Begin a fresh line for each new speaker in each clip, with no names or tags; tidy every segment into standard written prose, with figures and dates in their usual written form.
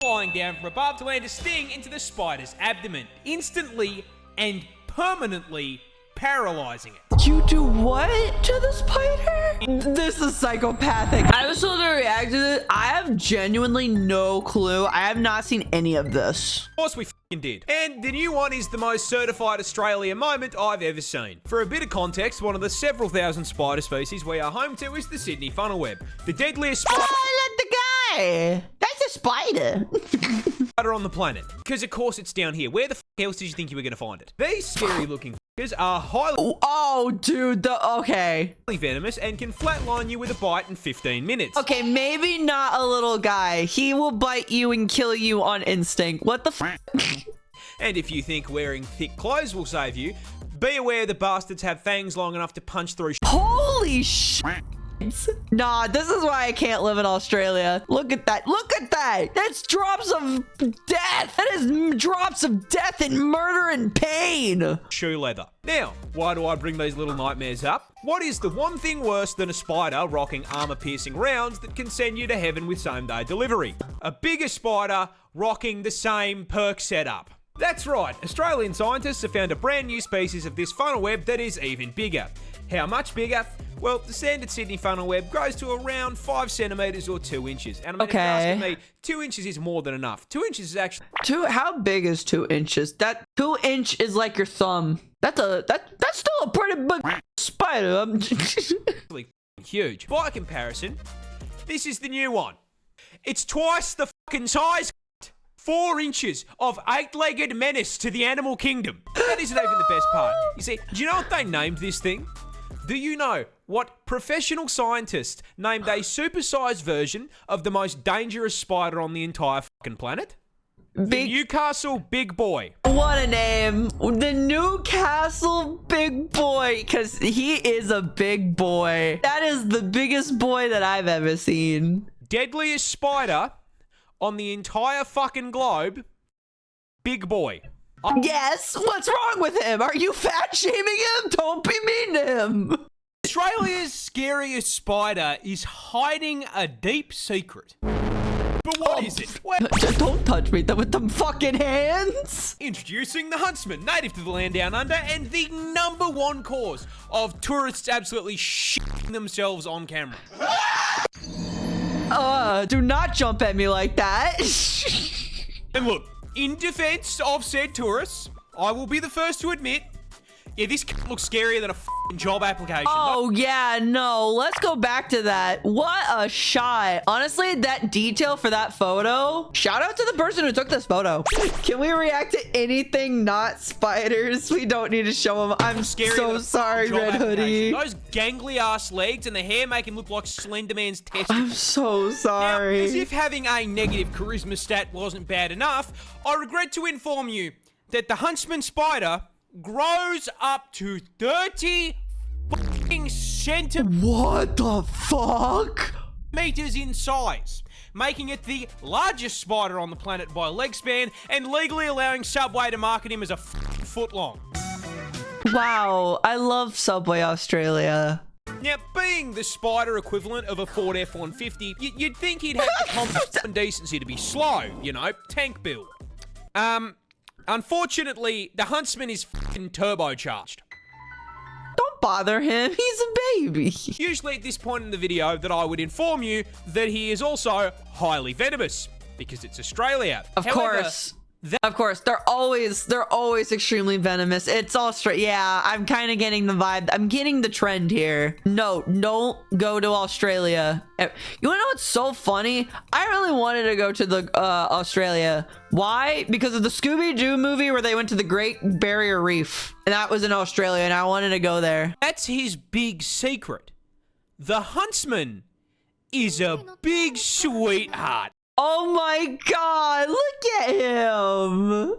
flying down from above to land a sting into the spider's abdomen, instantly and permanently paralyzing it.
You do what to the spider? This is psychopathic. I was told to react to this. I have genuinely no clue. I have not seen any of this.
Of course we f***ing did. And the new one is the most certified Australia moment I've ever seen. For a bit of context, one of the several thousand spider species we are home to is the Sydney funnel web, the deadliest spider.
Oh, look, the guy. That's a spider.
On the planet. Because of course it's down here. Where the f*** else did you think you were going to find it? These scary looking f***ers are highly
dude, okay.
venomous and can flatline you with a bite in 15 minutes.
Okay, maybe not a little guy. He will bite you and kill you on instinct. What the f?
And if you think wearing thick clothes will save you, be aware the bastards have fangs long enough to punch through.
Holy shit. Nah, this is why I can't live in Australia. Look at that. Look at that. That's drops of death. That is drops of death and murder and pain.
Shoe leather. Now, why do I bring these little nightmares up? What is the one thing worse than a spider rocking armor-piercing rounds that can send you to heaven with same-day delivery? A bigger spider rocking the same perk setup. That's right, Australian scientists have found a brand new species of this funnel web that is even bigger. How much bigger? Well, the standard Sydney funnel web grows to around 5 centimeters or 2 inches. And if you're asking me, 2 inches is more than enough. 2 inches is actually...
How big is 2 inches? That 2 inch is like your thumb. That's still a pretty big spider.
Huge. By comparison, this is the new one. It's twice the fucking size. 4 inches of 8-legged menace to the animal kingdom. That isn't even the best part. You see, do you know what they named this thing? Do you know what professional scientists named a supersized version of the most dangerous spider on the entire fucking planet? The Newcastle Big Boy.
What a name. The Newcastle Big Boy, because he is a big boy. That is the biggest boy that I've ever seen.
Deadliest spider on the entire fucking globe. Big Boy.
Yes, what's wrong with him? Are you fat shaming him? Don't be mean to him.
Australia's scariest spider is hiding a deep secret. But what is it?
Just don't touch me with them fucking hands.
Introducing the huntsman, native to the land down under, and the #1 cause of tourists absolutely shitting themselves on camera.
Do not jump at me like that.
And look, in defense of said tourists, I will be the first to admit, yeah, this looks scarier than a f***ing job application.
Oh, yeah, no. Let's go back to that. What a shot. Honestly, that detail for that photo. Shout out to the person who took this photo. Can we react to anything not spiders? We don't need to show them. I'm so sorry, Red Hoodie.
Those gangly ass legs and the hair make him look like Slender Man's testicles.
I'm so sorry.
Now, as if having a negative charisma stat wasn't bad enough, I regret to inform you that the huntsman spider grows up to 30 fucking centimeters.
What the fuck?
Meters in size, making it the largest spider on the planet by leg span and legally allowing Subway to market him as a foot long.
Wow, I love Subway Australia.
Now, being the spider equivalent of a Ford F-150, you'd think he'd have the common decency to be slow, you know, tank build. Unfortunately, the huntsman is fucking turbocharged.
Don't bother him. He's a baby.
Usually at this point in the video that I would inform you that he is also highly venomous because it's Australia.
Of course, they're always extremely venomous. It's Australia. Yeah, I'm kind of getting the vibe. I'm getting the trend here. No, don't go to Australia. You wanna know what's so funny? I really wanted to go to the Australia. Why? Because of the Scooby-Doo movie where they went to the Great Barrier Reef, and that was in Australia, and I wanted to go there.
That's his big secret. The huntsman is a big sweetheart.
Oh my god, look at him!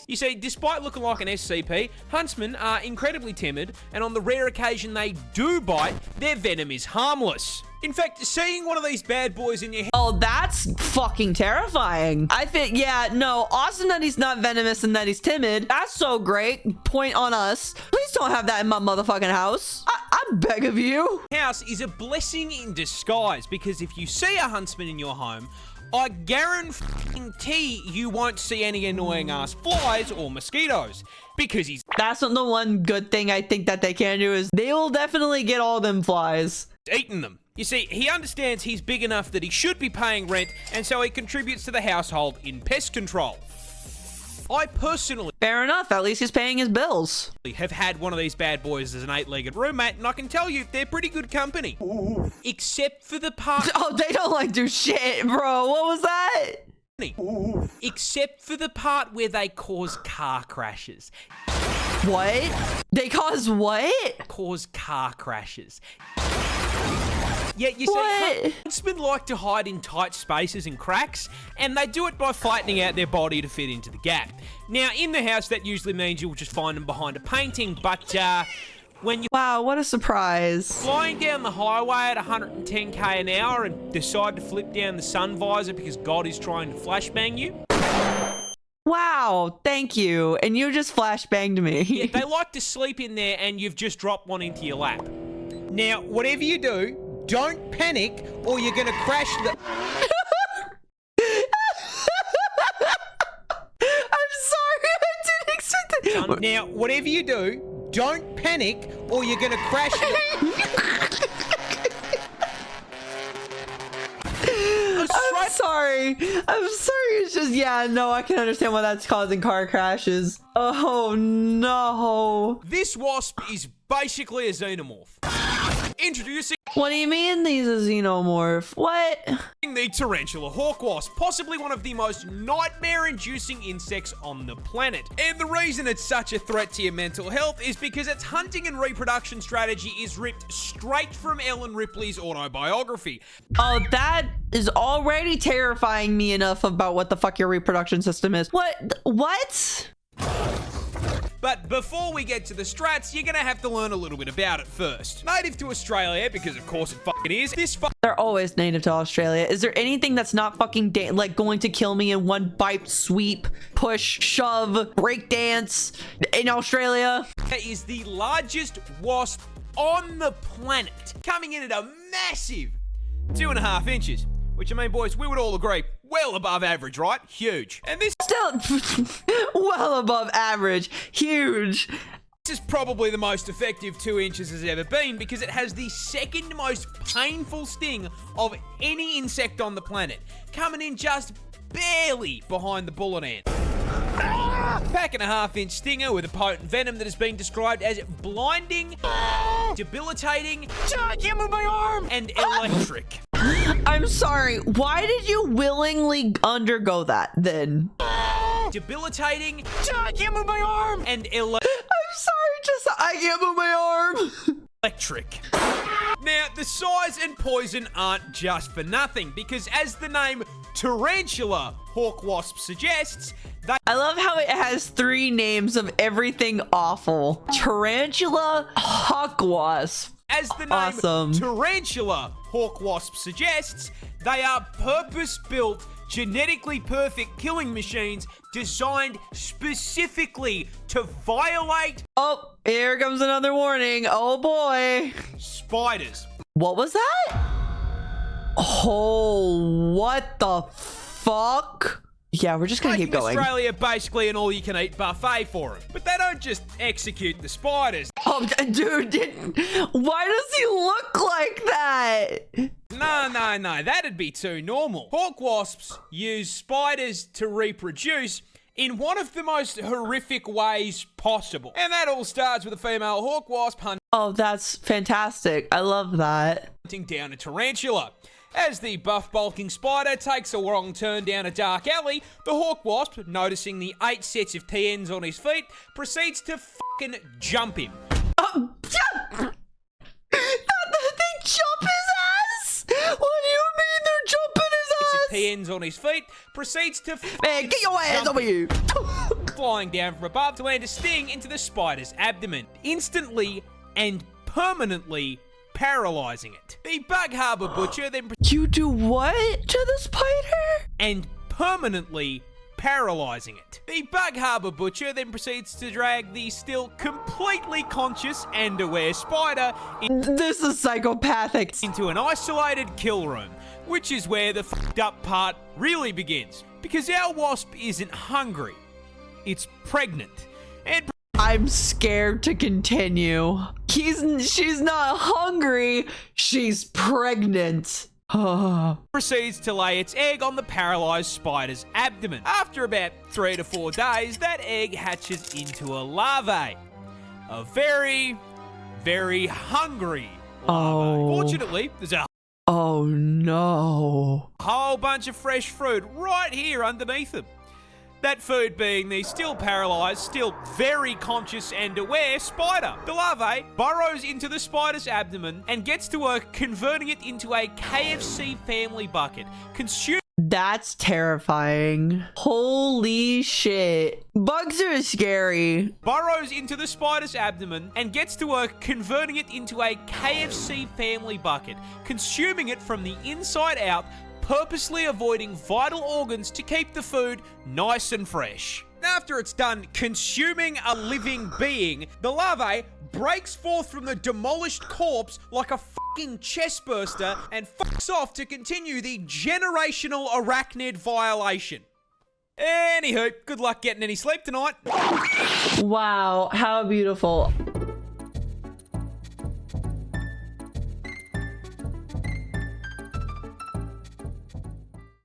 You see, despite looking like an SCP, huntsmen are incredibly timid, and on the rare occasion they do bite, their venom is harmless. In fact, seeing one of these bad boys in your head...
Oh, that's fucking terrifying. I think, yeah, no, awesome that he's not venomous and that he's timid. That's so great. Point on us. Please don't have that in my motherfucking house. I beg of you.
House is a blessing in disguise, because if you see a huntsman in your home, I guarantee you won't see any annoying ass flies or mosquitoes because he's
That's not the one good thing I think that they can do is they will definitely get all them flies.
eaten them. You see, he understands he's big enough that he should be paying rent, and so he contributes to the household in pest control. I personally
Fair enough, at least he's paying his bills.
have had one of these bad boys as an 8-legged roommate, and I can tell you, they're pretty good company. Except for the part...
Oh, they don't like do shit, bro. What was that?
Except for the part where they cause car crashes.
What? They cause what?
Cause car crashes. Yeah, you
What?
see, huntsmen like to hide in tight spaces and cracks, and they do it by flattening out their body to fit into the gap. Now, in the house, that usually means you'll just find them behind a painting, but when you're
Wow, what a surprise.
flying down the highway at 110k an hour and decide to flip down the sun visor because God is trying to flashbang you,
Wow, thank you. And you just flashbanged me.
yeah, they like to sleep in there and you've just dropped one into your lap. Now, whatever you do, don't panic or you're gonna crash the...
I'm sorry, I didn't expect that.
Now, whatever you do, don't panic or you're gonna crash the...
I'm sorry. I'm sorry. It's just, yeah, no, I can understand why that's causing car crashes. Oh, no.
This wasp is basically a xenomorph. Introducing
What do you mean these are xenomorph? What?
the tarantula hawk wasp, possibly one of the most nightmare-inducing insects on the planet. And the reason it's such a threat to your mental health is because its hunting and reproduction strategy is ripped straight from Ellen Ripley's autobiography.
Oh, that is already terrifying me enough about what the fuck your reproduction system is. What? What?
But before we get to the strats, you're gonna have to learn a little bit about it first. Native to Australia, because of course it fucking is, this
They're always native to Australia. Is there anything that's not fucking like going to kill me in one bite, sweep, push, shove, break dance in Australia?
is the largest wasp on the planet, coming in at a massive 2.5 inches. Which, I mean, boys, we would all agree, well above average, right? Huge. And this
Still well above average. Huge.
is probably the most effective 2 inches has ever been because it has the second most painful sting of any insect on the planet, coming in just barely behind the bullet ant. Pack and a half-inch stinger with a potent venom that has been described as blinding, debilitating, and electric.
I'm sorry. Why did you willingly undergo that then?
Debilitating, and
I'm sorry, just I can't move my arm.
electric. Now, the size and poison aren't just for nothing, because as the name Tarantula hawk wasp suggests, they
I love how it has 3 names of everything awful. Tarantula hawk wasp.
as the name
Awesome.
Tarantula hawk wasp suggests, they are purpose-built, genetically perfect killing machines designed specifically to violate
Oh, here comes another warning. Oh boy.
spiders.
What was that? Oh, what the fuck? Yeah, we're just gonna keep
Making
going.
Australia basically an all-you-can-eat buffet for them. But they don't just execute the spiders.
Oh, dude, why does he look like that?
No, that'd be too normal. Hawk wasps use spiders to reproduce in one of the most horrific ways possible. And that all starts with a female hawk wasp
Oh, that's fantastic. I love that.
hunting down a tarantula. As the buff bulking spider takes a wrong turn down a dark alley, the hawk wasp, noticing the 8 sets of TNs on his feet, proceeds to fucking jump him.
They jump his ass? What do you mean they're jumping his
Of
ass?
TNs on his feet, proceeds to
Man, get your hands over you.
flying down from above to land a sting into the spider's abdomen, instantly and permanently paralyzing it. The Bug Harbor Butcher then
You do what to the spider?
and permanently paralyzing it. The Bug Harbor Butcher then proceeds to drag the still completely conscious and aware spider
This is psychopathic.
into an isolated kill room, Which is where the f***ed up part really begins. Because our wasp isn't hungry. It's pregnant. And
I'm scared to continue. She's not hungry. She's pregnant.
proceeds to lay its egg on the paralyzed spider's abdomen. After about 3 to 4 days, that egg hatches into a larvae. A very, very hungry larvae. Fortunately, there's a
Oh no.
whole bunch of fresh fruit right here underneath them. That food being the still paralyzed, still very conscious and aware spider. The larvae burrows into the spider's abdomen and gets to work converting it into a KFC family bucket.
That's terrifying. Holy shit. Bugs are scary.
Burrows into the spider's abdomen and gets to work converting it into a KFC family bucket, consuming it from the inside out, purposely avoiding vital organs to keep the food nice and fresh. After it's done consuming a living being, the larvae breaks forth from the demolished corpse like a fucking chestburster and fucks off to continue the generational arachnid violation. Anywho, good luck getting any sleep tonight.
Wow, how beautiful.